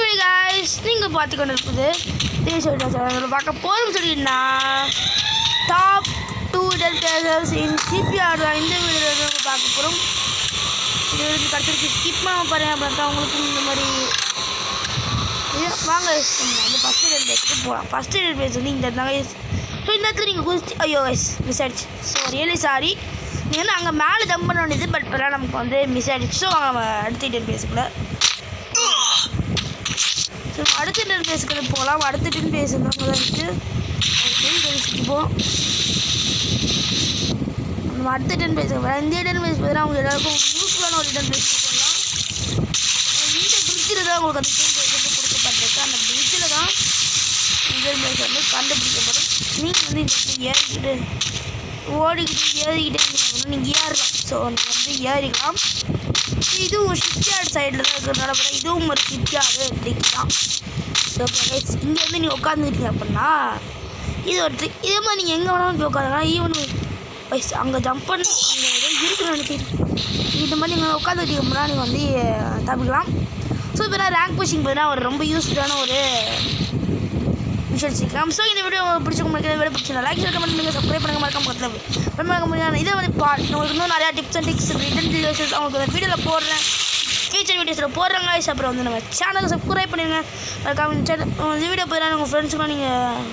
ஹே guys நீங்கள் பார்த்து கொண்டு இருப்பது தேசோட சேனலில் பார்க்க போகிறோம்னு சொல்லியிருந்தா டாப் 2 இடல் பிளேயர்ஸ் இன் சிபிஆர் தான் இந்த வீடியோவில் நம்ம பார்க்க போகிறோம். இது வந்து கடைசிக்கு ஸ்கிப் பண்ண பாருங்க, அப்படின்னா உங்களுக்கு இந்த மாதிரி வாங்க வந்து ஃபஸ்ட் இடல் பிளேஸுக்கு போகலாம். ஃபஸ்ட் இடல் பிளேஸ் வந்து இந்த இருந்தாங்க. ஸோ இந்த இடத்துல நீங்கள் குதிச்சு ஐயோ கைஸ் மிஸ் ஆகிடுச்சு. ஸோ ரியலி சாரி, நீங்கள் வந்து அங்கே மேலே ஜம்ப் பண்ண வேண்டியது, பட் இப்போலாம் நமக்கு வந்து மிஸ் ஆகிடுச்சு. ஸோ நம்ம அடுத்த இடல் பிளேஸுக்குள்ள அடுத்த டென் பேஸுக்கு போகலாம். அடுத்த டென் பேஸ் இருந்தாங்க தான் இருக்குது. போவோம் நம்ம அடுத்த டென் பேஸ். இந்த டென் பேஸ் பார்த்தீங்கன்னா அவங்க எல்லாருக்கும் யூஸ்ஃபுல்லான ஒரு டென் பேஸ் சொல்லலாம். இந்த பிரிட்ஜில் தான் உங்களுக்கு அந்த டென் பேஸ் வந்து கொடுக்கப்பட்டிருக்கு. அந்த பிரிட்ஜில் தான் இந்த பேஸ் வந்து கண்டுபிடிக்கப்படும். நீங்கள் வந்து இந்த ஏறிக்கிட்டு ஓடிக்கிட்டு ஏறிக்கிட்டே நீங்கள் ஏறலாம். ஸோ நீங்கள் வந்து ஏறிக்கலாம். இதுவும் ஷிப்யார்டு சைடில் தான் இருக்கிறதுனால கூட இதுவும் ஒரு ஷிப்யார்டு அப்படிக்கலாம். ஸோ கைஸ் இங்கே வந்து நீங்கள் உட்காந்துக்கிட்டீங்க அப்படின்னா இது ஒரு ட்ரிக். இதே மாதிரி நீங்கள் எங்கே வேணாலும் போய் உட்காந்துக்கலாம். ஈவன் வைஸ் அங்கே ஜம்ப் பண்ணி அங்கே ஏதோ இருக்குன்னு நினைக்கிறேன். இந்த மாதிரி நீங்கள் உட்காந்துக்கிட்டீங்க அப்படின்னா நீங்கள் வந்து தப்பிக்கலாம். ஸோ இப்போ நான் ரேங்க் புஷிங் பார்த்தீங்கன்னா ஒரு ரொம்ப யூஸ்ஃபுல்லான ஒரு விஷயம் வச்சுக்கலாம். ஸோ இந்த வீடியோ பிடிச்சிக்க முடியாது. வீடியோ பிடிச்சிருந்தா லைக் ஷேர் கமெண்ட் பண்ணுங்கள், சப்ஸ்கிரைப் பண்ணுங்கள், மறக்காம பக்கத்தில் மறக்க முடியாது. இதை வந்து உங்களுக்கு இன்னும் நிறையா tips and tricks written relations அவங்களுக்கு அந்த வீடியோவில் போடுறேன், ஃபியூச்சர் வீடியோஸில் போடுறாங்க. அப்புறம் வந்து நம்ம சேனலுக்கு சப்ஸ்கிரைப் பண்ணிடுங்க. மறக்காம இந்த வீடியோ போயிடலாம். உங்கள் ஃப்ரெண்ட்ஸுக்கும் நீங்கள்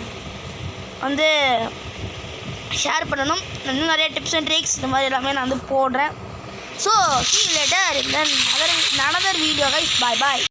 வந்து ஷேர் பண்ணணும். இன்னும் நிறைய டிப்ஸ் அண்ட் ட்ரிக்ஸ் இந்த மாதிரி எல்லாமே நான் வந்து போடுறேன். So see you later in another video guys. Bye bye.